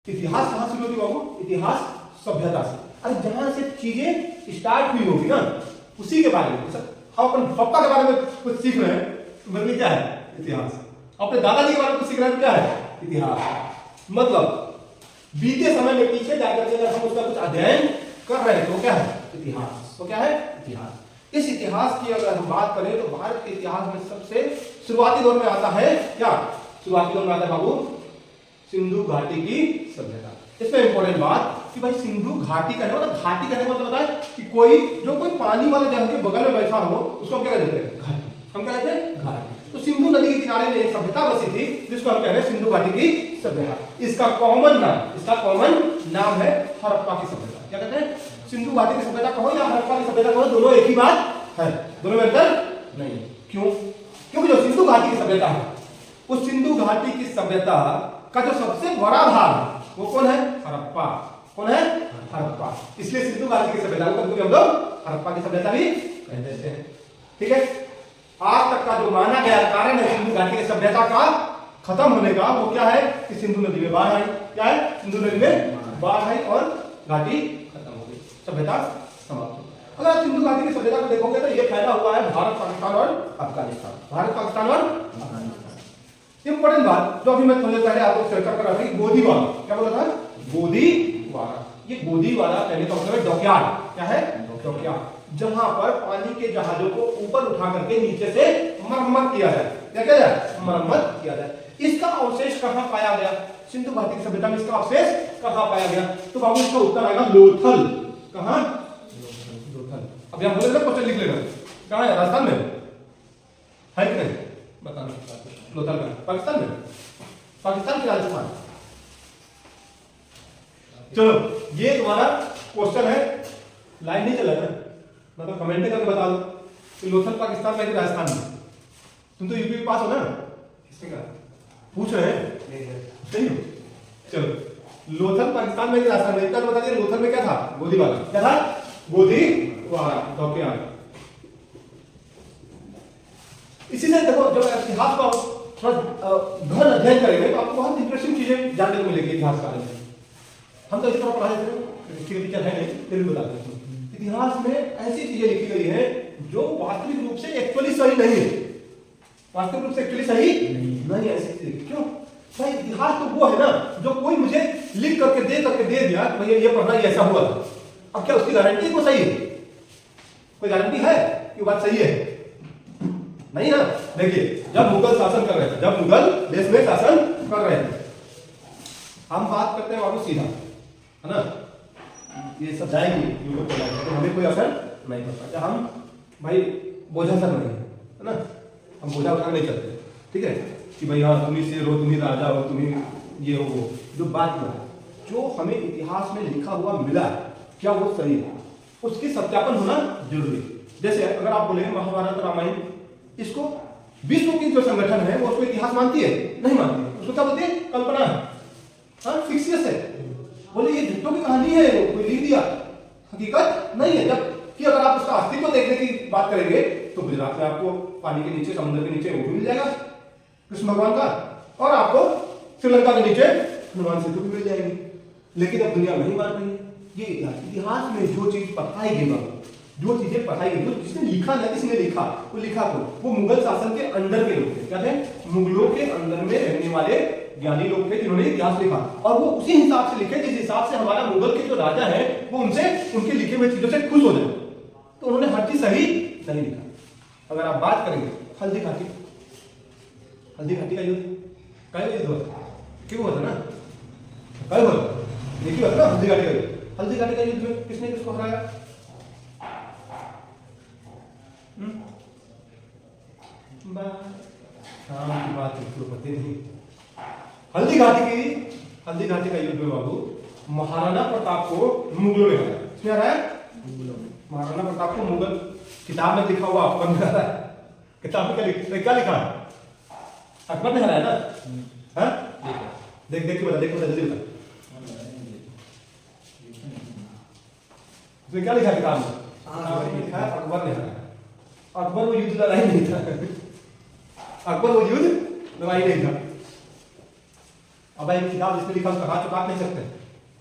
इतिहास कहां शुरू होती बाबू? इतिहास सभ्यता से। अरे जहां से चीजें स्टार्ट हुई होगी ना उसी के बारे में। हम अपन पप्पा के बारे में कुछ सीख रहे हैं तो मेरे लिए क्या है? इतिहास। अपने दादाजी के बारे में कुछ सीख रहे हैं तो क्या है? इतिहास। मतलब बीते समय में पीछे जाकर के अगर हम उसका कुछ अध्ययन कर रहे हैं तो क्या है? इतिहास। तो क्या है? इतिहास। इस इतिहास की अगर हम बात करें तो भारत के इतिहास में सबसे शुरुआती दौर में आता है क्या? शुरुआती दौर में आता है बाबू सिंधु घाटी की सभ्यता। इसमें इंपॉर्टेंट बात कि भाई सिंधु घाटी का है, मतलब घाटी का है मतलब बताए कि कोई जो कोई पानी वाले जगह के बगल में बैठा हो उसको हम क्या कहते हैं? घाटी। हम क्या कहते हैं? घाटी। तो सिंधु नदी के किनारे में एक सभ्यता बसी थी जिसको हम कह रहे हैं सिंधु घाटी की सभ्यता। इसका कॉमन नाम है हड़प्पा की सभ्यता। क्या कहते हैं? सिंधु घाटी की सभ्यता कहो या हड़प्पा की सभ्यता कहो, दोनों एक ही बात है, दोनों में अंतर नहीं। क्यों? क्योंकि जो सिंधु घाटी की सभ्यता है उस सिंधु घाटी की सभ्यता का जो सबसे बड़ा भाग वो कौन है? हड़प्पा। कौन है? हड़प्पा। इसलिए सिंधु घाटी की सभ्यता को कभी हम लोग हड़प्पा की सभ्यता भी कह देते हैं। ठीक है। आज तक का जो माना गया कारण है सिंधु घाटी की सभ्यता का खत्म होने का वो क्या है कि सिंधु नदी में बाढ़ आई। क्या है? सिंधु नदी में बाढ़ आई और घाटी खत्म हो गई, सभ्यता समाप्त हो गई। अगर सिंधु घाटी की सभ्यता को देखोगे तो ये फैला हुआ है भारत, पाकिस्तान और अफगानिस्तान। भारत, पाकिस्तान और अफगानिस्तान। इंपॉर्टेंट बात जो अभी मैं थोड़ी देर पहले आपको चर्चा कर रहा था कि गोदीवारा। क्या बोला था? गोदीवारा। ये गोदीवारा कहने का मतलब है डॉकयार्ड। क्या है? डॉकयार्ड। जहां पर पानी के जहाजों को ऊपर उठा करके नीचे से मरम्मत किया जाए। क्या किया जाए? मरम्मत किया जाए। इसका अवशेष कहां पाया गया? सिंधु घाटी की सभ्यता में इसका अवशेष कहां पाया गया? तो बाबू इसका उत्तर आएगा लोथल। कहां? लोथल। अब यहां बोले ना क्वेश्चन लिख लेना। कहां है? राजस्थान में है कि नहीं? बताना। लोथल में पाकिस्तान में? पाकिस्तान की राजस्थान। चलो ये तुम्हारा क्वेश्चन है, लाइन नहीं चला ना, मतलब कमेंट करके बता दो कि लोथल पाकिस्तान में कि राजस्थान में। तुम तो यूपी पास हो ना, किसने कहा? पूछ रहे हैं सही हो। चलो लोथल पाकिस्तान में कि राजस्थान में? इतना तो बता दिया। लोथल में क्या था? गोदीवारा। क्या था? गोदीवारा। डॉकयार्ड। इसी से देखो जब इतिहास का थोड़ा गहन अध्ययन करेंगे तो आपको बहुत इंटरेस्टिंग चीजें जानने को मिलेगी इतिहास के बारे में। हम तो इस तरह पढ़ा देते हैं, हिस्ट्री टीचर है नहीं फिर भी बताते हैं। इतिहास में ऐसी चीजें लिखी गई हैं जो वास्तविक रूप से एक्चुअली सही नहीं है। वास्तविक रूप से एक्चुअली सही नहीं है। ऐसी चीजें क्यों भाई? इतिहास तो वो है ना जो कोई मुझे लिख करके दे दिया कि भैया ये पढ़ना, ये ऐसा हुआ। अब क्या उसकी गारंटी को सही है? कोई गारंटी है कि बात सही है? नहीं ना। देखिए जब मुगल शासन कर रहे थे, जब मुगल देश में शासन कर रहे थे, हम बात करते हैं बाबू सीधा, है ना, ये सब जाएंगे यूट्यूब पर जाएंगे तो हमें कोई असर नहीं पड़ता। हम भाई बोझा सर नहीं है ना, हम बोझा उठा नहीं चलते। ठीक है कि भाई हाँ तुम ही शेर हो, तुम ही राजा हो, तुम ही ये हो वो। जो बात में जो हमें इतिहास में लिखा हुआ मिला क्या वो सही है, उसकी सत्यापन होना जरूरी है। जैसे अगर आप बोले महाभारत, रामायण, इसको विश्व की जो संगठन है वो उसको इतिहास मानती है? नहीं मानती है। उसको क्या बोलती है? कल्पना है, हाँ फिक्सियस है। बोले ये झूठों की कहानी है, कोई लिख दिया, हकीकत नहीं है। जबकि अगर आप उसका अस्तित्व देखने की बात करेंगे तो गुजरात में आपको पानी के नीचे, समुद्र के नीचे वो भी मिल जाएगा कृष्ण भगवान का, और आपको श्रीलंका के नीचे हनुमान सेतु भी मिल जाएगी। लेकिन अब दुनिया नहीं मान रही है ये इतिहास में जो चीज पढ़ाई गई, जो चीजें पढ़ाई गई, जो जिसने लिखा ना, किसने लिखा वो लिखा वो मुगल शासन के अंदर के लोग थे। क्या थे? मुगलों के अंदर में रहने वाले ज्ञानी लोग थे जिन्होंने इतिहास लिखा, और वो उसी हिसाब से लिखे जिस हिसाब से हमारा मुगल के जो राजा है वो उनसे उनके लिखे हुए चीजों से खुश हो जाए। तो उन्होंने हर चीज सही नहीं लिखा। अगर आप बात करेंगे हल्दी घाटी का युद्ध कई युद्ध हुआ था, क्यों हुआ था ना, कई हुआ था, देखिए हुआ था ना हल्दी घाटी का युद्ध। हल्दी घाटी का युद्ध में किसने किसको हराया? बात पता नहीं। हल्दी घाटी का युद्ध में बाबू महाराणा प्रताप को मुगलों ने हराया। किसने हराया? महाराणा प्रताप को मुगल। किताब में लिखा हुआ अकबर ने हराया। किताब में क्या लिखा है? अकबर ने हराया ना। हाँ देख देख बता, देखो जल्दी बता, क्या लिखा है किताब में? लिखा है अकबर ने हराया। अकबर वो युद्ध लड़ाई नहीं था, अकबर वो युद्ध लड़ाई नहीं था। अब भाई किताब जिसमें लिखा उसका हाथ तो काट नहीं सकते,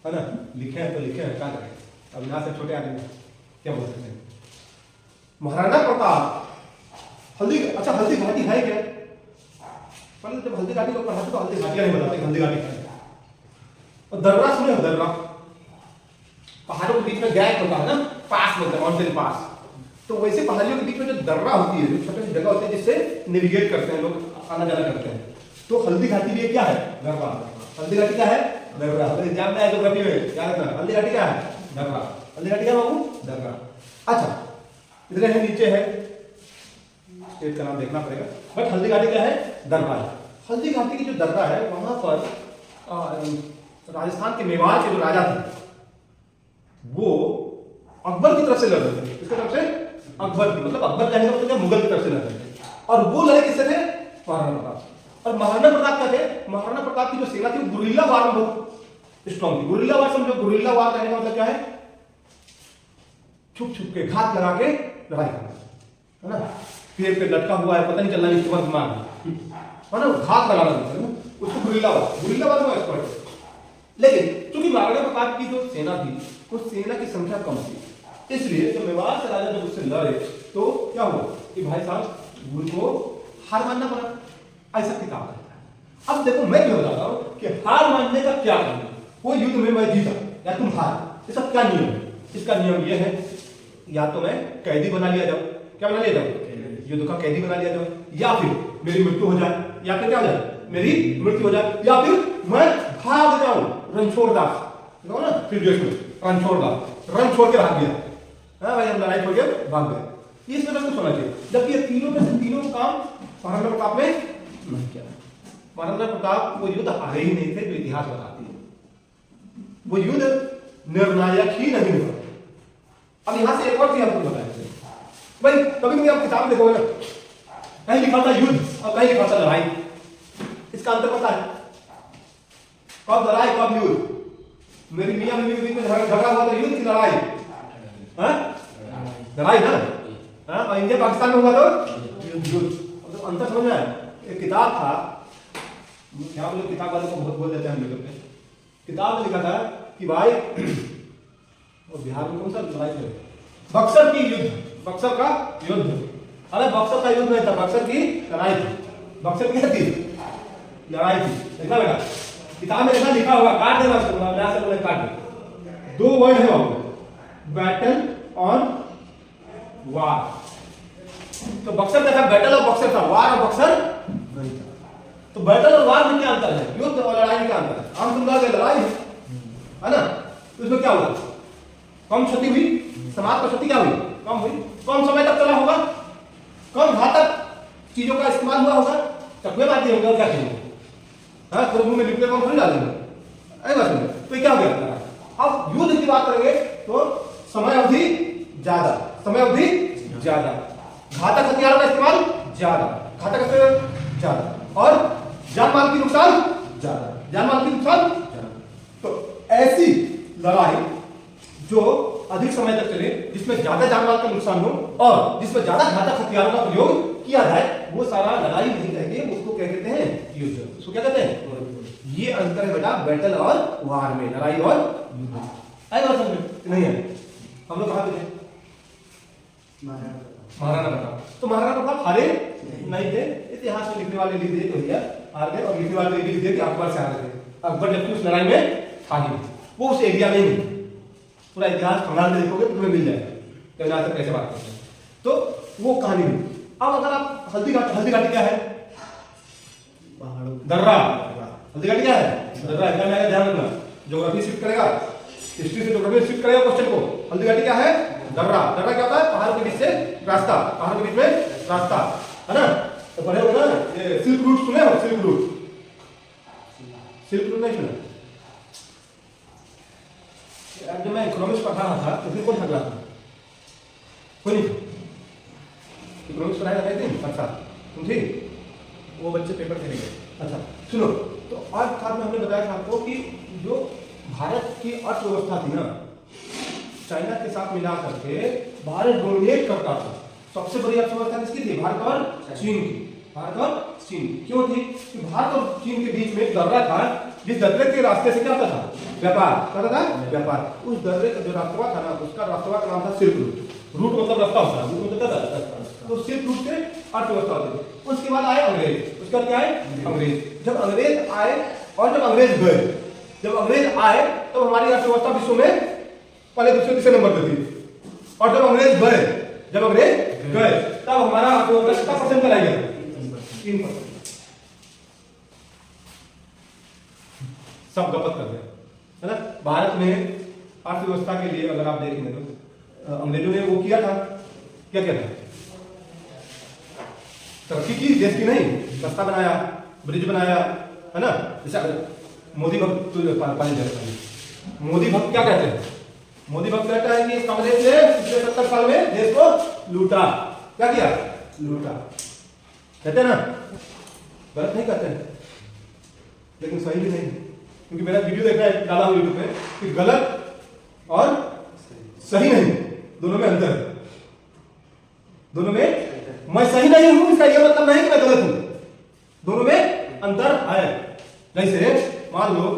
है ना, लिखे हैं तो लिखे हैं, क्या करें, अब यहाँ से छोटे आदमी क्या बोल सकते हैं। महाराणा प्रताप हल्दी, अच्छा हल्दी घाटी है क्या? पहले जब हल्दी घाटी को पढ़ाते तो हल्दी घाटियां नहीं बताते हल्दी घाटी है। और दर्रा सुने हो? दर्रा पहाड़ों के बीच में गैप होता है ना, पास बोलते हैं, माउंटेन पास। तो वैसे पहाड़ियों के बीच में जो दर्रा होती है, जो छोटे छोटे जगह होते हैं जिससे नेविगेट करते हैं लोग, आना जाना करते हैं, तो हल्दी घाटी भी क्या है? दर्रा। हल्दी घाटी क्या है? दर्रा। एग्जाम में ज्योग्राफी में क्या रखना, हल्दी घाटी क्या है? दर्रा। हल्दी घाटी क्या बाबू? दर्रा। अच्छा इधर है, नीचे है, स्टेट का नाम देखना पड़ेगा, बट हल्दी घाटी क्या है? दर्रा है। हल्दी घाटी की जो दर्रा है वहां पर राजस्थान के मेवाड़ के जो राजा थे वो अकबर की तरफ से लड़ रहे थे। किसकी तरफ से? अकबर की, मतलब अकबर कहने का मतलब मुगल की तरफ से लड़ रहे थे। और वो लड़े किससे थे? महाराणा प्रताप। और महाराणा प्रताप क्या थे? महाराणा प्रताप की जो सेना थी वो गुरिल्ला वार में बहुत स्ट्रॉन्ग थी। गुरिल्ला वार समझो, गुरिल्ला वार कहने का मतलब क्या है? छुप छुप के, घात लगा के लड़ाई करना, है ना, पेड़ पे लटका हुआ है, पता नहीं चल रहा है, तुरंत मार, है ना, घात लगाना है उसको गुरिल्ला वार में एक्सपर्ट। लेकिन क्योंकि महाराणा प्रताप की जो सेना थी उस सेना की संख्या कम थी, इसलिए जब मेवाड़ से राजा जब उससे लड़े तो क्या हुआ कि भाई साहब उनको हार मानना पड़ा। ऐसा किताब है। अब देखो मैं क्यों बताता हूं कि हार मानने का क्या करना, वो युद्ध में मैं जीता या तुम हार, इसका क्या नियम है? इसका नियम यह है, या तो मैं कैदी बना लिया जाऊं, क्या बना लिया जाऊं? युद्ध का कैदी बना लिया जाऊं, या फिर मेरी मृत्यु हो जाए, या फिर क्या हो जाए? मेरी मृत्यु हो जाए, या फिर मैं भाग जाऊं, रणछोड़दास ना, फिर जो रणछोड़दास, रण छोड़ के भाग गया, हाँ भाई हम लड़ाई छोड़ के भाग गए। इसमें तो कुछ होना चाहिए, जबकि ये तीनों में से तीनों काम महाराणा प्रताप ने नहीं किया। महाराणा प्रताप वो युद्ध हारे ही नहीं थे जो इतिहास बताती है, वो युद्ध निर्णायक ही नहीं हुआ। अब यहां से एक और चीज आपको बताएंगे भाई, कभी कभी आप किताब देखोगे ना, कहीं लिखा था युद्ध और कहीं लिखा था लड़ाई, इसका अंतर पता है? कब लड़ाई कब युद्ध? मेरी मियां बीवी के बीच में झगड़ा हुआ तो युद्ध की लड़ाई? लड़ाई ना, हाँ, और इंडिया पाकिस्तान में हुआ तो युद्ध। तो अंतर समझ में आया? एक किताब था, क्या बोले, किताब वाले को बहुत बोल देते हैं हम लोग, किताब में लिखा था कि भाई और बिहार में कौन सा लड़ाई थे? बक्सर की युद्ध, बक्सर का युद्ध। अरे बक्सर का युद्ध नहीं था, बक्सर की लड़ाई थी। बक्सर क्या थी? लड़ाई थी। देखना बेटा, किताब में ऐसा लिखा होगा, काट देना उसको, काट दे। दो वर्ड है वहां, बैटल और वार। तो बक्सर का था, बैटल और बक्सर था, वार और बक्सर नहीं था। तो बैटल और वार में क्या अंतर है? युद्ध और लड़ाई में क्या अंतर है? आम तुम लोग लड़ाई है ना, तो इसमें क्या हुआ? कम क्षति हुई, समाज पर क्षति क्या हुई? कम हुई। कम समय तक चला होगा, कम घातक चीजों का इस्तेमाल हुआ होगा, चकवे मार दिए होंगे, क्या करेंगे? हाँ, तो मुंह में न्यूक्लियर बम थोड़ी डालेंगे, ऐसा बात नहीं। तो क्या हो गया? अब युद्ध की बात करेंगे तो समय अवधि ज्यादा, समय अवधि ज्यादा, घातक हथियारों का इस्तेमाल ज्यादा, घातक हथियार ज्यादा, और जान माल की नुकसान ज्यादा, जान माल की नुकसान ज्यादा। तो ऐसी लड़ाई जो अधिक समय तक चले, जिसमें ज्यादा जान माल का नुकसान हो और जिसमें ज्यादा घातक हथियारों का प्रयोग किया जाए, वो सारा लड़ाई नहीं कहेंगे, उसको क्या कहते हैं? युद्ध। उसको क्या कहते हैं? ये अंतर है बेटा बैटल और वार में, लड़ाई और युद्ध। आई बात समझ में? नहीं है? हम लोग कहां पे थे? महाराणा प्रताप। तो महाराणा प्रताप हारे नहीं थे, इतिहास में लिखने वाले लिख दिए तो भैया हार गए, और लिखने वाले लिख दिए कि अकबर से हारे थे। अकबर जबकि उस लड़ाई में था ही, वो उस एरिया में ही। पूरा इतिहास खंगाल में देखोगे तो तुम्हें मिल जाएगा कि कैसे बात करते हैं। तो वो कहानी हुई। अब अगर आप हल्दी घाटी क्या है? दर्रा। हल्दी घाटी क्या है? दर्रा। एग्जाम में ध्यान रखना, ज्योग्राफी शिफ्ट करेगा, हिस्ट्री से ज्योग्राफी शिफ्ट करेगा क्वेश्चन को। हल्दी घाटी क्या है? दर्रा। दर्रा क्या होता है? पहाड़ के बीच से रास्ता, पहाड़ के बीच में रास्ता, है ना। तो पढ़े होगा ना, ये सिल्क रूट सुने हो? सिल्क रूट, सिल्क रूट नहीं सुना? जब मैं इकोनॉमिक्स पढ़ा रहा था तो फिर कौन था क्लास में? कोई नहीं? इकोनॉमिक्स पढ़ाया जाता है? अच्छा, तुम थी? वो बच्चे पेपर देने गए। अच्छा सुनो, तो आज साथ में हमने बताया था आपको कि जो भारत की अर्थव्यवस्था थी ना, चाइना के साथ मिला करके भारत डोमिनेट करता था। सबसे बड़ी अर्थव्यवस्था किसकी थी? भारत और चीन की। भारत और चीन क्यों थी? कि भारत और चीन के बीच में एक दर्रा था जिस दर्रे के रास्ते से क्या होता था? व्यापार। क्या होता था? व्यापार। उस दर्रे का जो रास्ता था ना, उसका रास्ता का नाम था सिल्क रूट। रूट मतलब रास्ता होता है, रूट मतलब रास्ता। तो सिल्क रूट से अर्थव्यवस्था होती थी। उसके बाद आए अंग्रेज। उसका क्या आए? अंग्रेज। जब अंग्रेज आए और जब अंग्रेज गए, जब अंग्रेज आए तो हमारी अर्थव्यवस्था विश्व में पहले दूसरे तीसरे नंबर पे थी। और जब अंग्रेज गए तब हमारा अर्थव्यवस्था कितना परसेंट पर आ गया? 3%। सब गपत कर गए, है ना। भारत में अर्थव्यवस्था के लिए अगर आप देखेंगे तो अंग्रेजों ने वो किया था, क्या किया था? तरक्की की देश की नहीं, रास्ता बनाया, ब्रिज बनाया, है ना। जैसे मोदी भक्त मोदी भक्त क्या कहते हैं? मोदी भक्त कहता है कि कांग्रेस ने पिछले 70 साल में देश को लूटा। क्या किया? लूटा। कहते हैं ना, गलत नहीं कहते हैं, लेकिन सही भी नहीं, क्योंकि मेरा वीडियो देखा है डाला हुआ यूट्यूब पे कि गलत और सही नहीं, दोनों में अंतर है। दोनों में मैं सही नहीं हूं इसका यह मतलब नहीं कि मैं गलत हूं, दोनों में अंतर है। जैसे मान लो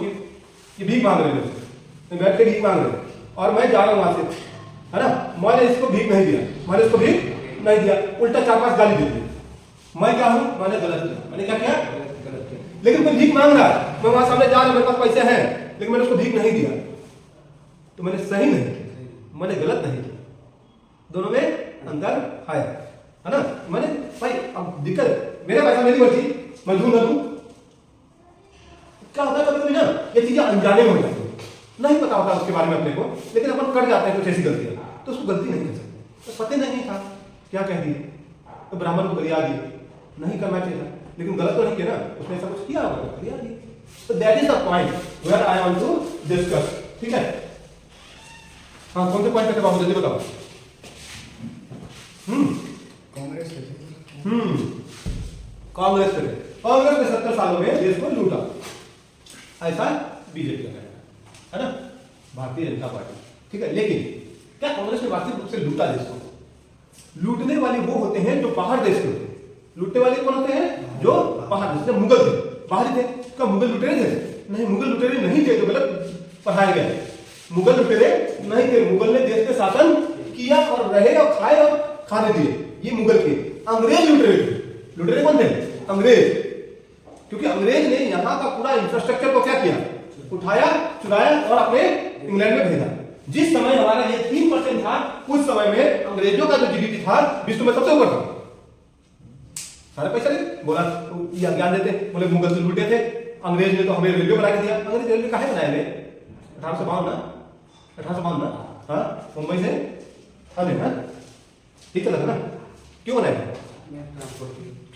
कि भीख मांग रहे हो, बैठ के भीख मांग रहे और मैं जा रहा हूं वहां से, है ना। मैंने इसको भीख नहीं दिया, मैंने इसको भीख नहीं दिया, उल्टा 4-5 गाली दे दी। मैं क्या हूं? मैंने गलत किया। मैंने क्या किया? गलत किया। लेकिन कोई भीख मांग रहा है, मैं वहां सामने जा रहा हूं, मेरे पास पैसे हैं, लेकिन मैंने उसको भीख नहीं दिया, तो मैंने सही नहीं किया, मैंने गलत नहीं किया। दोनों में अंतर है ना। मैंने भाई अब दिक्कत मेरा पैसा मेरी मर्जी, मैं दूं ना दूं। क्या होता है कभी कभी ना ये चीजें अनजाने में हो जाती है, नहीं पता होता उसके बारे में अपने को, लेकिन अपन कर जाते हैं कुछ ऐसी गलतियां, तो उसको गलती नहीं कर सकते। तो पता नहीं था क्या कह दिए, तो ब्राह्मण को गरिया दिए, नहीं करना चाहिए, लेकिन गलत तो नहीं किया ना, उसने ऐसा कुछ किया होगा, गरिया दिए। तो that is the point where I want to discuss. ठीक है, हाँ कौन से पॉइंट पे बाबू जल्दी बताओ। कांग्रेस ने 70 सालों में देश को लूटा, ऐसा बीजेपी का है ना, भारतीय जनता पार्टी। ठीक है, लेकिन क्या कांग्रेस ने वास्तविक रूप से लूटा देश को? लूटने वाले वो होते हैं जो बाहर देश के होते हैं। लूटने वाले कौन होते हैं? जो बाहर देश। मुगल थे, बाहरी थे। क्या मुगल लुटेरे थे? नहीं, मुगल लुटेरे नहीं थे, जो गलत पढ़ाए गए। मुगल लुटेरे नहीं थे, मुगल ने देश पे शासन किया और रहे और खाए और खाने दिए, ये मुगल के। अंग्रेज लुटेरे थे। लुटेरे कौन थे? अंग्रेज। क्योंकि अंग्रेज ने यहाँ का पूरा इंफ्रास्ट्रक्चर को क्या किया? उठाया, चुराया और अपने इंग्लैंड में भेजा। जिस समय हमारा ये 3% था, उस समय में अंग्रेजों का जो जीडीपी था विश्व में सबसे ऊपर था। सारे पैसा ले बोला, ज्ञान देते, बोले मुगल तो लूटे थे, अंग्रेज ने तो हमें रेलवे बना के दिया। अंग्रेज रेलवे काहे बनाए थे? 1852 ना, हाँ, मुंबई से आने ना, ठीक है ना, क्यों बनाए?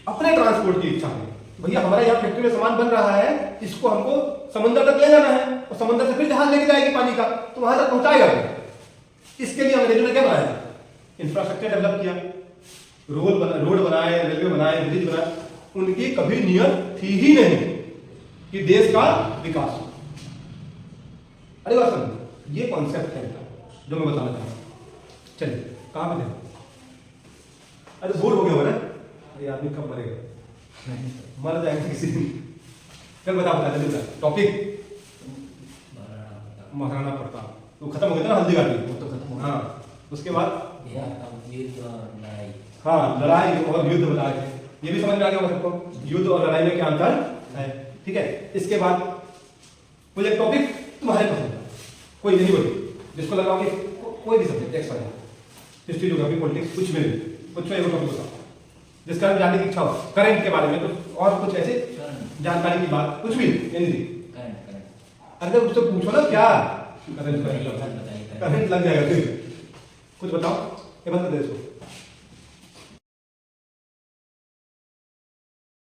अपने ट्रांसपोर्ट की इच्छा में, भैया हमारा यहाँ फैक्ट्री में सामान बन रहा है, इसको हमको समंदर तक ले जाना है, और समंदर से फिर जहाज लेके जाएगी पानी का, तो वहां तक पहुंचाएगा। इसके लिए अंग्रेजों ने क्या बनाया? इंफ्रास्ट्रक्चर डेवलप किया, रोड बनाए, रेलवे बनाए, ब्रिज बनाए। उनकी कभी नियत थी ही नहीं कि देश का विकास हो। अरे बात समझो, ये कॉन्सेप्ट है जो मैं बताना चाहता हूं। चलिए कहां पे थे? अरे बोर हो गया हो ना, ये आदमी कब मरेगा? मर जाएंगे किसी दिन। फिर बता जल्दी टॉपिक। महाराणा प्रताप तो खत्म हो गया था ना, हल्दी घाटी वो तो खत्म हो गया। हाँ, उसके बाद हाँ, लड़ाई और युद्ध बता रहे थे, ये भी समझ में आ गया सबको, युद्ध और लड़ाई में क्या अंतर है। ठीक है, इसके बाद कोई एक टॉपिक तुम्हारे पसंद है, कोई नहीं बोली, जिसको लगाओगे कोई भी subject, extra history, geography, politics, कुछ भी नहीं, कुछ एक टॉपिक बताओ जिसका जानने की इच्छा हो, करंट के बारे में, तो और कुछ ऐसे जानकारी की बात, कुछ भी एनीथिंग। अरे उससे पूछो ना क्या करंट लग जाएगा। फिर कुछ बताओ, ये बता दे इसको।